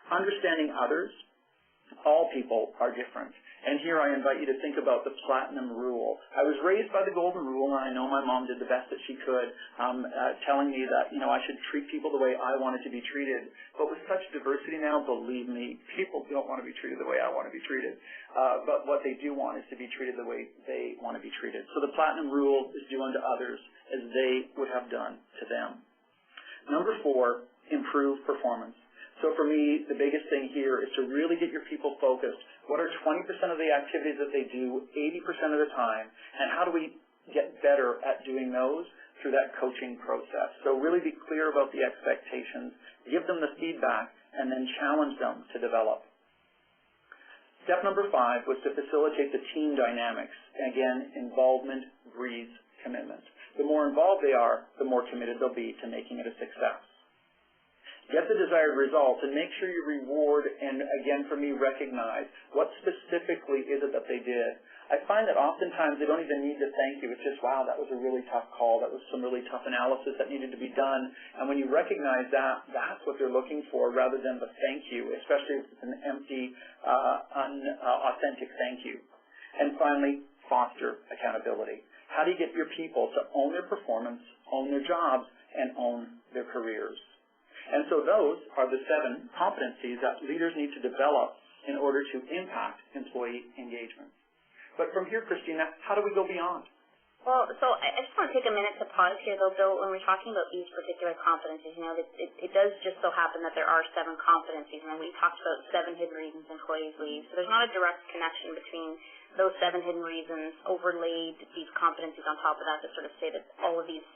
[SPEAKER 2] Understanding others, all people are different. And here I invite you to think about the platinum rule. I was raised by the golden rule, and I know my mom did the best that she could, telling me that, you know, I should treat people the way I wanted to be treated. But with such diversity now, believe me, people don't want to be treated the way I want to be treated. But what they do want is to be treated the way they want to be treated. So the platinum rule is do unto others as they would have done to them. Number 4, improve performance. So for me, the biggest thing here is to really get your people focused. What are 20% of the activities that they do 80% of the time, and how do we get better at doing those through that coaching process? So really be clear about the expectations, give them the feedback, and then challenge them to develop. Step number 5 was to facilitate the team dynamics. Again, involvement breeds commitment. The more involved they are, the more committed they'll be to making it a success. Get the desired results and make sure you reward and, again, for me, recognize what specifically is it that they did. I find that oftentimes they don't even need to thank you. It's just, wow, that was a really tough call. That was some really tough analysis that needed to be done. And when you recognize that, that's what they're looking for rather than the thank you, especially if it's an empty, unauthentic thank you. And finally, foster accountability. How do you get your people to own their performance, own their jobs, and own their careers? And so those are the 7 competencies that leaders need to develop in order to impact employee engagement. But from here, Christina, how do we go beyond?
[SPEAKER 3] Well, so I just want to take a minute to pause here, though, Bill, when we're talking about these particular competencies. You know, it does just so happen that there are 7 competencies, and we talked about 7 hidden reasons employees leave. So there's not a direct connection between those 7 hidden reasons overlaid these competencies on top of that to sort of say that all of these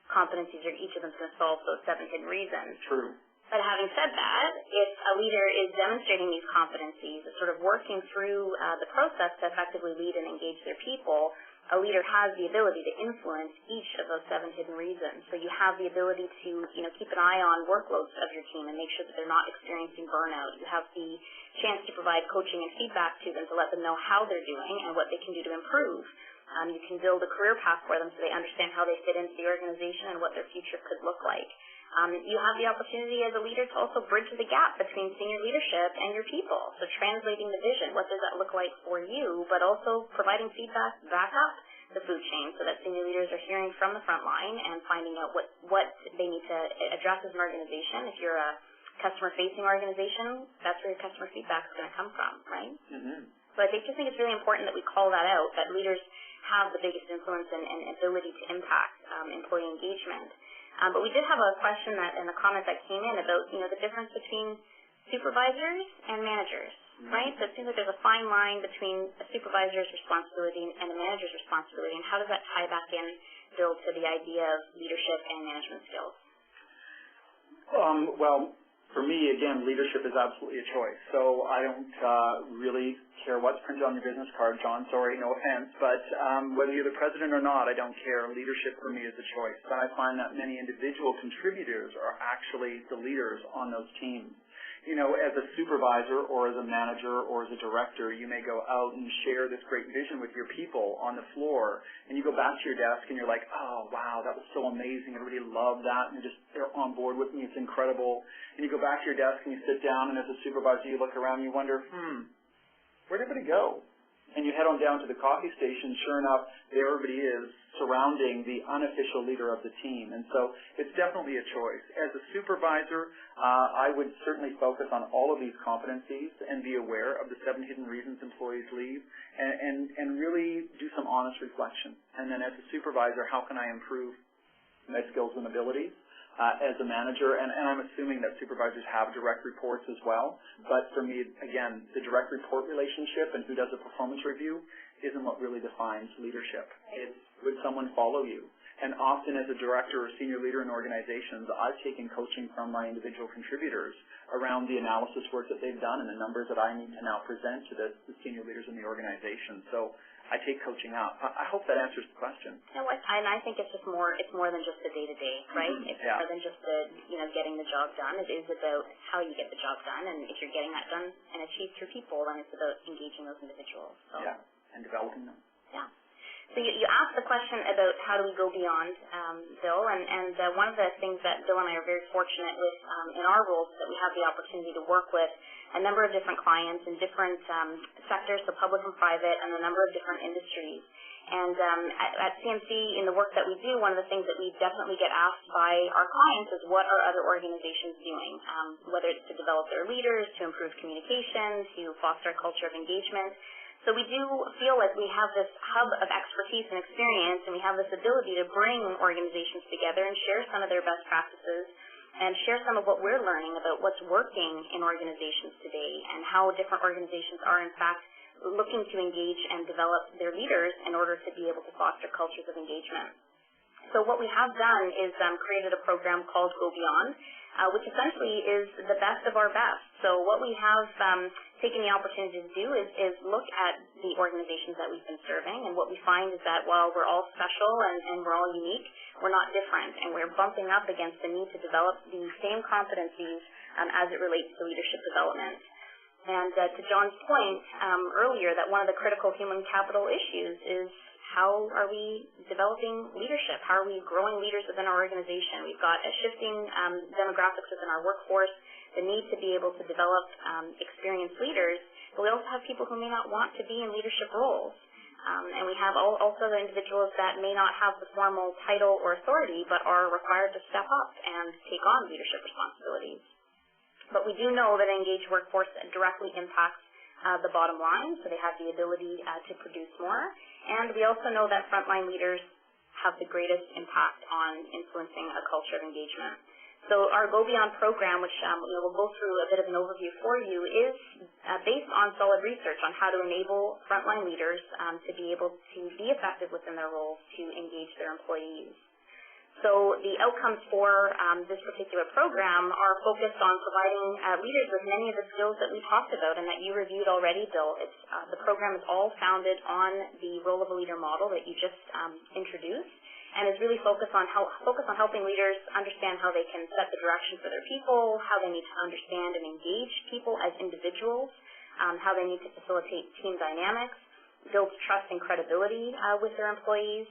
[SPEAKER 3] competencies, or each of them is going to solve those 7 hidden reasons.
[SPEAKER 2] True.
[SPEAKER 3] But having said that, if a leader is demonstrating these competencies, sort of working through the process to effectively lead and engage their people, a leader has the ability to influence each of those 7 hidden reasons. So you have the ability to, you know, keep an eye on workloads of your team and make sure that they're not experiencing burnout. You have the chance to provide coaching and feedback to them to let them know how they're doing and what they can do to improve. You can build a career path for them so they understand how they fit into the organization and what their future could look like. You have the opportunity as a leader to also bridge the gap between senior leadership and your people. So translating the vision, what does that look like for you, but also providing feedback back up the food chain so that senior leaders are hearing from the front line and finding out what they need to address as an organization. If you're a customer-facing organization, that's where your customer feedback is going to come from, right? Mm-hmm. So I just think it's really important that we call that out, that leaders have the biggest influence and ability to impact employee engagement. But we did have a question that in the comments that came in about, you know, the difference between supervisors and managers, right? So it seems like there's a fine line between a supervisor's responsibility and a manager's responsibility, and how does that tie back in, Bill, to the idea of leadership and management skills?
[SPEAKER 2] Well, for me, again, leadership is absolutely a choice. So I don't really care what's printed on your business card, John. Sorry, no offense. But whether you're the president or not, I don't care. Leadership for me is a choice. But I find that many individual contributors are actually the leaders on those teams. You know, as a supervisor or as a manager or as a director, you may go out and share this great vision with your people on the floor, and you go back to your desk and you're like, oh, wow, that was so amazing. Everybody loved that, and they're on board with me. It's incredible. And you go back to your desk and you sit down, and as a supervisor, you look around and you wonder, where'd everybody go? And you head on down to the coffee station. Sure enough, there everybody is surrounding the unofficial leader of the team. And so it's definitely a choice. As a supervisor, I would certainly focus on all of these competencies and be aware of the 7 hidden reasons employees leave and really do some honest reflection. And then as a supervisor, how can I improve my skills and abilities as a manager, and I'm assuming that supervisors have direct reports as well. But for me, again, the direct report relationship and who does a performance review isn't what really defines leadership. It's would someone follow you? And often as a director or senior leader in organizations, I've taken coaching from my individual contributors around the analysis work that they've done and the numbers that I need to now present to the senior leaders in the organization. So I take coaching out. I hope that answers the question.
[SPEAKER 3] And I think it's just more than just the day-to-day, right? Mm-hmm. It's more than just the, getting the job done. It is about how you get the job done, and if you're getting that done and achieved through people, then it's about engaging those individuals. So. Yeah,
[SPEAKER 2] and developing them.
[SPEAKER 3] Yeah. So you asked the question about how do we go beyond, Bill, and one of the things that Bill and I are very fortunate with in our roles is that we have the opportunity to work with a number of different clients in different sectors, so public and private, and a number of different industries. And at CMC, in the work that we do, one of the things that we definitely get asked by our clients is what are other organizations doing, whether it's to develop their leaders, to improve communication, to foster a culture of engagement. So we do feel like we have this hub of expertise and experience, and we have this ability to bring organizations together and share some of their best practices and share some of what we're learning about what's working in organizations today and how different organizations are, in fact, looking to engage and develop their leaders in order to be able to foster cultures of engagement. So what we have done is created a program called Go Beyond, which essentially is the best of our best. So what we have taken the opportunity to do is look at the organizations that we've been serving, and what we find is that while we're all special and we're all unique, we're not different, and we're bumping up against the need to develop the same competencies as it relates to leadership development. And to John's point earlier, that one of the critical human capital issues is how are we developing leadership? How are we growing leaders within our organization? We've got a shifting demographics within our workforce, the need to be able to develop experienced leaders, but we also have people who may not want to be in leadership roles. And we have also the individuals that may not have the formal title or authority, but are required to step up and take on leadership responsibilities. But we do know that an engaged workforce directly impacts the bottom line, so they have the ability to produce more. And we also know that frontline leaders have the greatest impact on influencing a culture of engagement. So our Go Beyond program, which we'll go through a bit of an overview for you, is based on solid research on how to enable frontline leaders to be able to be effective within their roles to engage their employees. So the outcomes for this particular program are focused on providing leaders with many of the skills that we talked about and that you reviewed already, Bill. The program is all founded on the role of a leader model that you just introduced, and is really focused on helping leaders understand how they can set the direction for their people, how they need to understand and engage people as individuals, how they need to facilitate team dynamics, build trust and credibility with their employees,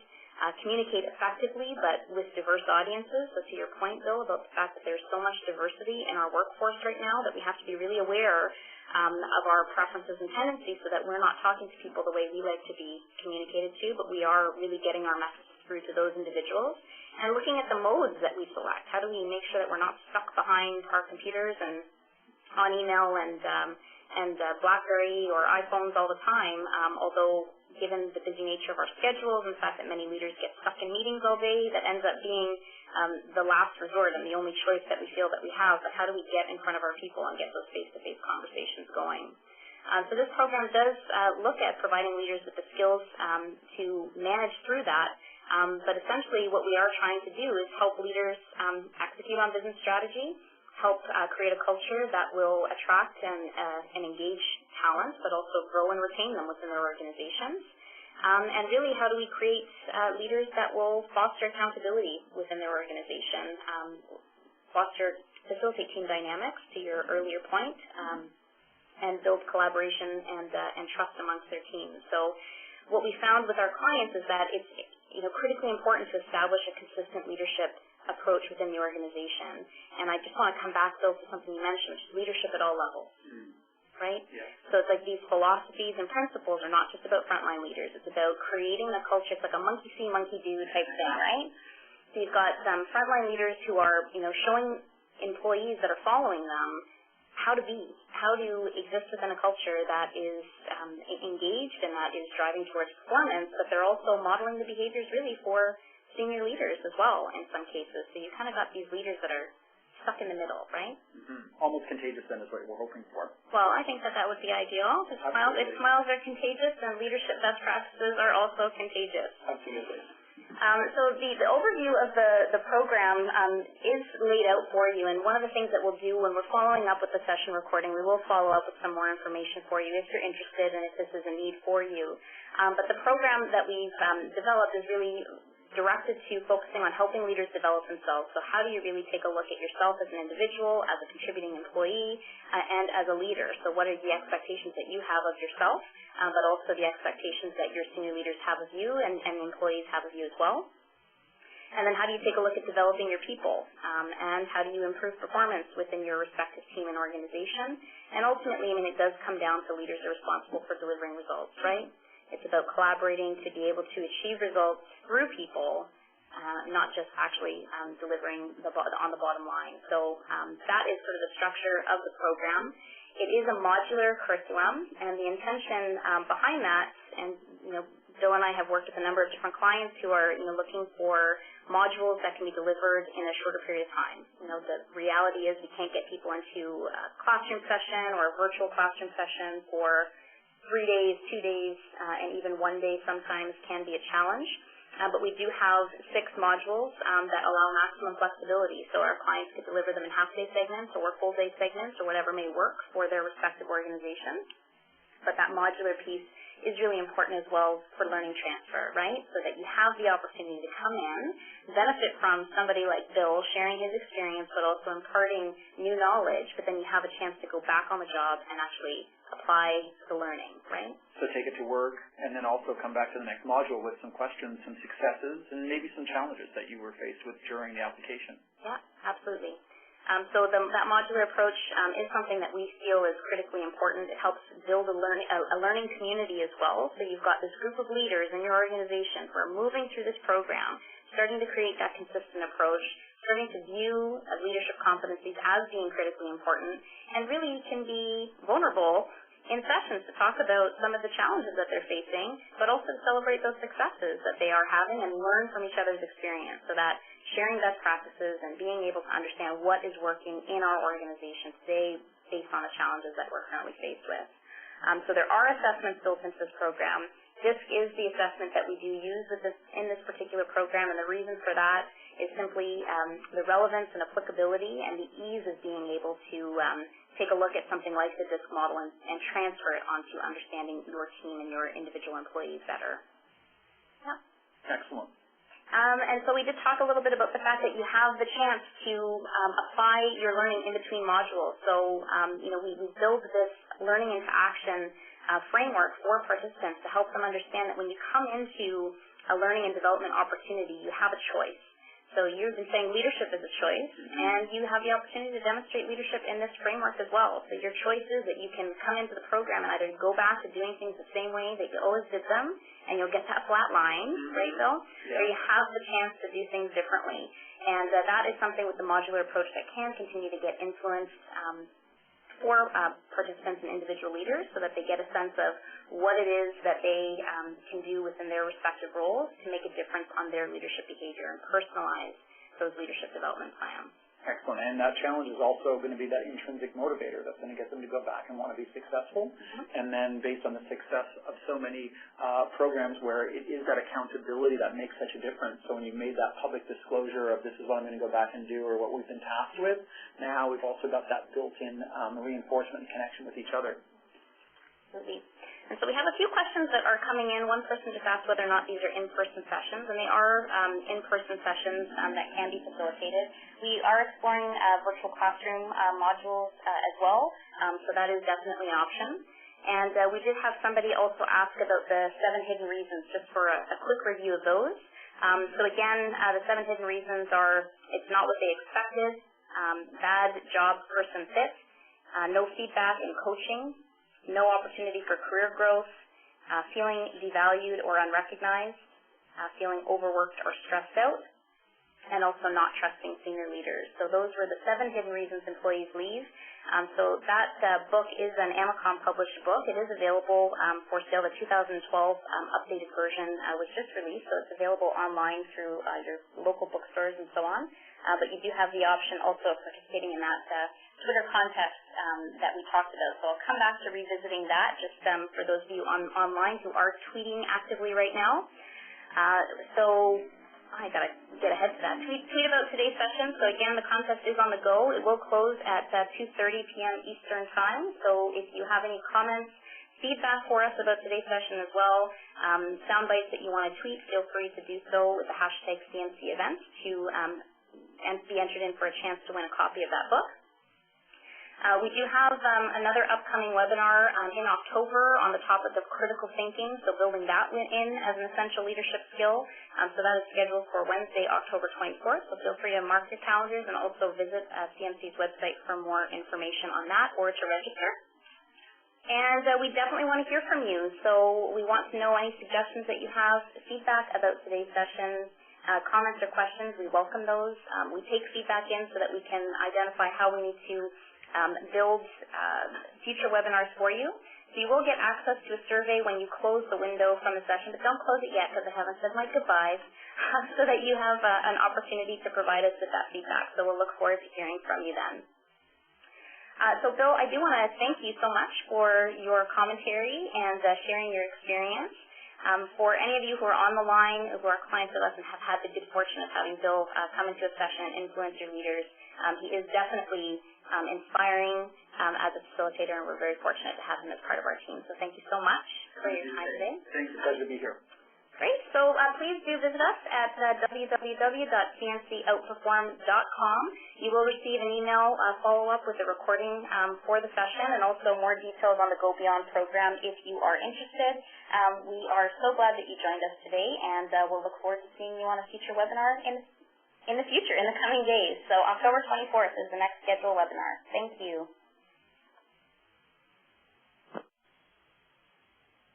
[SPEAKER 3] communicate effectively but with diverse audiences. So to your point, Bill, about the fact that there's so much diversity in our workforce right now that we have to be really aware of our preferences and tendencies so that we're not talking to people the way we like to be communicated to, but we are really getting our messages through to those individuals. And looking at the modes that we select, how do we make sure that we're not stuck behind our computers and on email and BlackBerry or iPhones all the time, although given the busy nature of our schedules and the fact that many leaders get stuck in meetings all day, that ends up being the last resort and the only choice that we feel that we have. But how do we get in front of our people and get those face-to-face conversations going? So this program does look at providing leaders with the skills to manage through that. But essentially what we are trying to do is help leaders execute on business strategy, help create a culture that will attract and engage talent, but also grow and retain them within their organizations. And really, how do we create leaders that will foster accountability within their organization, facilitate team dynamics, to your earlier point, and build collaboration and trust amongst their teams. So what we found with our clients is that it's critically important to establish a consistent leadership approach within the organization. And I just want to come back, though, to something you mentioned, which is leadership at all levels, right? Yeah. So it's like these philosophies and principles are not just about frontline leaders. It's about creating a culture. It's like a monkey see, monkey do type thing, right? So you've got frontline leaders who are, showing employees that are following them how to be, how to exist within a culture that is engaged and that is driving towards performance, but they're also modeling the behaviors really for senior leaders as well in some cases. So you kind of got these leaders that are stuck in the middle, right?
[SPEAKER 2] Almost contagious then is what we're hoping for.
[SPEAKER 3] Well, I think that would be ideal. If smiles are contagious, then leadership best practices are also contagious.
[SPEAKER 2] Absolutely.
[SPEAKER 3] So the overview of the program is laid out for you, and one of the things that we'll do when we're following up with the session recording, we will follow up with some more information for you if you're interested and if this is a need for you. But the program that we've developed is really directed to focusing on helping leaders develop themselves. So how do you really take a look at yourself as an individual, as a contributing employee, and as a leader? So what are the expectations that you have of yourself, but also the expectations that your senior leaders have of you and employees have of you as well? And then how do you take a look at developing your people, and how do you improve performance within your respective team and organization? And ultimately, it does come down to leaders are responsible for delivering results, right? It's about collaborating to be able to achieve results through people, not just actually delivering on the bottom line. So that is sort of the structure of the program. It is a modular curriculum, and the intention behind that, and Bill and I have worked with a number of different clients who are looking for modules that can be delivered in a shorter period of time. The reality is we can't get people into a classroom session or a virtual classroom session for 3 days, 2 days, and even 1 day sometimes can be a challenge. But we do have 6 modules that allow maximum flexibility. So our clients could deliver them in half-day segments or full-day segments or whatever may work for their respective organizations. But that modular piece is really important as well for learning transfer, right? So that you have the opportunity to come in, benefit from somebody like Bill sharing his experience, but also imparting new knowledge, but then you have a chance to go back on the job and actually apply the learning, right?
[SPEAKER 2] So take it to work and then also come back to the next module with some questions, some successes, and maybe some challenges that you were faced with during the application.
[SPEAKER 3] Yeah, absolutely. So that modular approach is something that we feel is critically important. It helps build a learning community as well. So you've got this group of leaders in your organization who are moving through this program, starting to create that consistent approach, starting to view leadership competencies as being critically important, and really can be vulnerable in sessions to talk about some of the challenges that they're facing, but also to celebrate those successes that they are having and learn from each other's experience, so that sharing best practices and being able to understand what is working in our organization today based on the challenges that we're currently faced with. So there are assessments built into this program. DISC is the assessment that we do use in this particular program, and the reason for that is simply the relevance and applicability and the ease of being able to take a look at something like the DISC model and transfer it onto understanding your team and your individual employees better. Yeah.
[SPEAKER 2] Excellent.
[SPEAKER 3] And so we did talk a little bit about the fact that you have the chance to apply your learning in between modules. So, we build this learning into action framework for participants to help them understand that when you come into a learning and development opportunity, you have a choice. So you've been saying leadership is a choice, and you have the opportunity to demonstrate leadership in this framework as well. So your choice is that you can come into the program and either go back to doing things the same way that you always did them, and you'll get that flat line, right, Bill? Yeah. Or you have the chance to do things differently. And that is something with the modular approach that can continue to get influenced for participants and individual leaders so that they get a sense of what it is that they can do within their respective roles to make a difference on their leadership behavior and personalize those leadership development plans.
[SPEAKER 2] Excellent. And that challenge is also going to be that intrinsic motivator that's going to get them to go back and want to be successful. And then based on the success of so many programs where it is that accountability that makes such a difference. So when you've made that public disclosure of this is what I'm going to go back and do or what we've been tasked with, now we've also got that built-in reinforcement and connection with each other.
[SPEAKER 3] Absolutely. And so we have a few questions that are coming in. One person just asked whether or not these are in-person sessions, and they are in-person sessions that can be facilitated. We are exploring virtual classroom modules as well, so that is definitely an option. And we did have somebody also ask about the 7 hidden reasons, just for a quick review of those. So again, the 7 hidden reasons are it's not what they expected, bad job person fit, no feedback in coaching, no opportunity for career growth, feeling devalued or unrecognized, feeling overworked or stressed out, and also not trusting senior leaders. So those were the 7 hidden reasons employees leave. So that book is an Amacom published book. It is available for sale. The 2012 updated version was just released, so it's available online through your local bookstores and so on. But you do have the option also of participating in that Twitter contest that we talked about. So I'll come back to revisiting that just for those of you online who are tweeting actively right now. So I got to get ahead to that. Tweet about today's session. So again, the contest is on the go. It will close at 2:30 p.m. Eastern Time. So if you have any comments, feedback for us about today's session as well, sound bites that you want to tweet, feel free to do so with the hashtag CMC event to be entered in for a chance to win a copy of that book. We do have another upcoming webinar in October on the topic of critical thinking, so building that in as an essential leadership skill. So that is scheduled for Wednesday, October 24th, so feel free to mark your calendars and also visit CMC's website for more information on that or to register. And we definitely want to hear from you, so we want to know any suggestions that you have, feedback about today's session, comments or questions. We welcome those. We take feedback in so that we can identify how we need to build future webinars for you. So you will get access to a survey when you close the window from the session, but don't close it yet because I haven't said my goodbyes, so that you have an opportunity to provide us with that feedback. So we'll look forward to hearing from you then. So Bill, I do want to thank you so much for your commentary and sharing your experience. For any of you who are on the line, who are clients of us and have had the good fortune of having Bill come into a session and influence your leaders, he is definitely inspiring as a facilitator, and we're very fortunate to have him as part of our team. So thank you so much for your time today.
[SPEAKER 2] Thanks. It's a pleasure to be here.
[SPEAKER 3] Great. So please do visit us at www.cmcoutperform.com. You will receive an email follow-up with a recording for the session and also more details on the Go Beyond program if you are interested. We are so glad that you joined us today, and we'll look forward to seeing you on a future webinar in the future, in the coming days. So October 24th is the next scheduled webinar. Thank you.